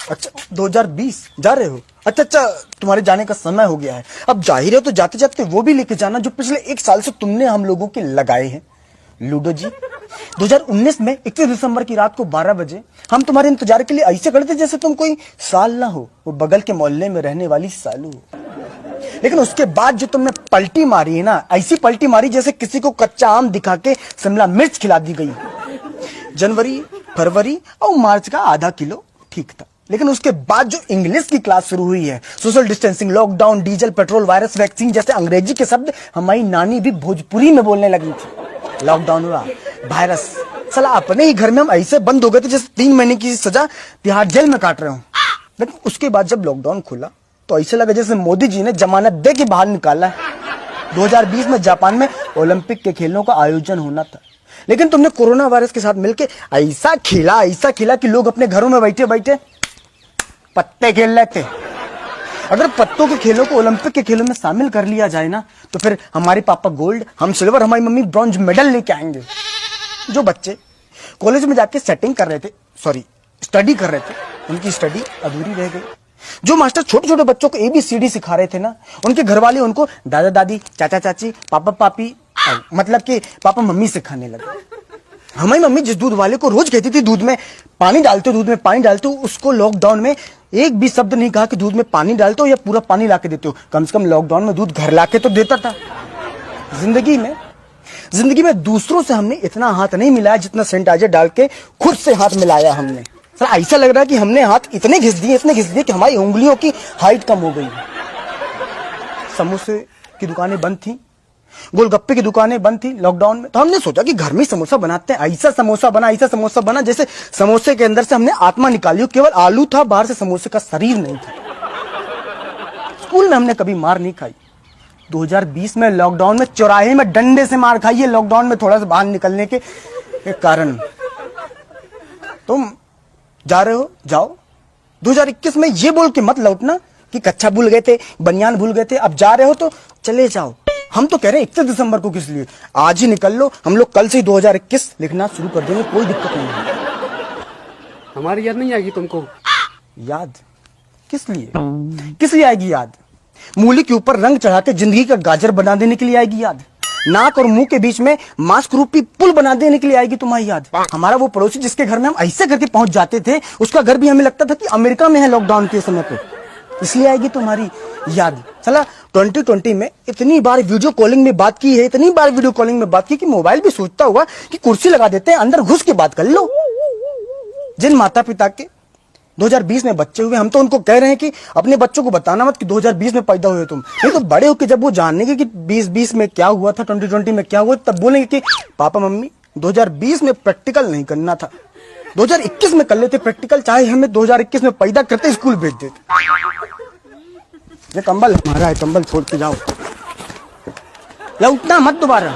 अच्छा 2020 जा रहे हो? अच्छा, तुम्हारे जाने का समय हो गया है। अब जाहिर है तो जाते जाते वो भी लेके जाना जो पिछले 1 साल से तुमने हम लोगों के लगाए हैं। लूडो जी 2019 में 31 दिसंबर की रात को 12 बजे हम तुम्हारे इंतजार के लिए ऐसे खड़े थे जैसे तुम कोई साल ना हो, वो बगल के मोहल्ले में रहने वाली सालू हो। लेकिन उसके बाद जो तुमने पलटी मारी है ना, ऐसी पलटी मारी जैसे किसी को कच्चा आम दिखा के शिमला मिर्च खिला दी गई। जनवरी, फरवरी और मार्च का आधा किलो ठीक था, लेकिन उसके बाद जो इंग्लिश की क्लास शुरू हुई है, social distancing, lockdown, diesel, petrol, virus, vaccine जैसे अंग्रेजी के शब्द हमारी नानी भी भोजपुरी में बोलने लगी थी। लॉकडाउन हुआ, वायरस, साला अपने ही घर में हम ऐसे बंद हो गए थे जैसे 3 महीने की सजा तिहाड़ जेल में काट रहे हो। लेकिन उसके बाद जब लॉकडाउन खुला तो ऐसे लगा जैसे मोदी जी ने जमानत दे के बाहर निकाला है। 2020 में जापान में ओलंपिक के खेलों का आयोजन होना था, लेकिन तुमने कोरोना वायरस के साथ मिलकर ऐसा खेला कि लोग अपने घरों में बैठे बैठे पत्ते खेल रहे थे। अगर पत्तों के खेलों को ओलंपिक के खेलों में शामिल कर लिया जाए ना, तो फिर हमारे पापा गोल्ड, हम सिल्वर, हमारी मम्मी ब्रॉन्ज मेडल लेके आएंगे। जो बच्चे कॉलेज में जाके स्टडी कर रहे थे, उनकी स्टडी अधूरी रह गई। जो मास्टर छोटे छोटे बच्चों को ABCD सिखा रहे थे ना, उनके घर वाले उनको दादा दादी, चाचा चाची, पापा पापी, मतलब कि पापा मम्मी सिखाने लगे। हमारी मम्मी जिस दूध वाले को रोज कहती थी दूध में पानी डालते हो, उसको लॉकडाउन में एक भी शब्द नहीं कहा कि दूध में पानी डालते हो या पूरा पानी लाके देते हो। कम से कम लॉकडाउन में दूध घर लाके तो देता था। जिंदगी में दूसरों से हमने इतना हाथ नहीं मिलाया जितना सैनिटाइजर डाल के खुद से हाथ मिलाया हमने। सर ऐसा लग रहा है कि हमने हाथ इतने घिस दिए कि हमारी उंगलियों की हाइट कम हो गई। समोसे की दुकानें बंद थी, गोलगप्पे की दुकानें बंद थी लॉकडाउन में, तो हमने सोचा कि घर में समोसा बनाते हैं। ऐसा समोसा बना जैसे समोसे के अंदर से हमने आत्मा निकाली हो, केवल आलू था, बाहर से समोसे का शरीर नहीं था। स्कूल में हमने कभी मार नहीं खाई। 2020 में लॉकडाउन में चौराहे में डंडे से मार खाई है, लॉकडाउन में थोड़ा सा बाहर निकलने के कारण। तुम जा रहे हो, जाओ। 2021 में ये बोल के मत लौटना कि कच्छा भूल गए थे, बनियान भूल गए थे। अब जा रहे हो तो चले जाओ। हम तो कह रहे हैं 31 दिसंबर को किस लिए, आज ही निकल लो। हम लोग कल से 2021 लिखना शुरू कर देंगे, कोई दिक्कत नहीं है। हमारी याद नहीं आएगी तुमको? याद किस लिए आएगी याद? मूली के ऊपर रंग चढ़ा के जिंदगी का गाजर बना देने के लिए आएगी याद? नाक और मुंह के बीच में मास्क रूपी पुल बना देने के लिए आएगी तुम्हारी याद? हमारा वो पड़ोसी जिसके घर में हम ऐसे करके पहुंच जाते थे, उसका घर भी हमें लगता था कि अमेरिका में है लॉकडाउन के समय पे, इसलिए आएगी तुम्हारी याद? चला 2020 में इतनी बार वीडियो कॉलिंग में बात की है, कि मोबाइल भी सोचता हुआ कि कुर्सी लगा देते हैं, अंदर घुस के बात कर लो। जिन माता पिता के 2020 में बच्चे हुए, हम तो उनको कह रहे हैं कि अपने बच्चों को बताना मत कि 2020 में पैदा हुए तुम। नहीं तो बड़े होकर जब वो जानेंगे कि 2020 में क्या हुआ था, 2020 में क्या हुआ, तब बोलेंगे कि पापा मम्मी 2020 में प्रैक्टिकल नहीं करना था, 2021 में कर लेते प्रैक्टिकल, चाहे हमें 2021 में पैदा करते स्कूल भेज देते। ये कंबल हमारा है, कंबल छोड़ के जाओ, लौटना मत दोबारा।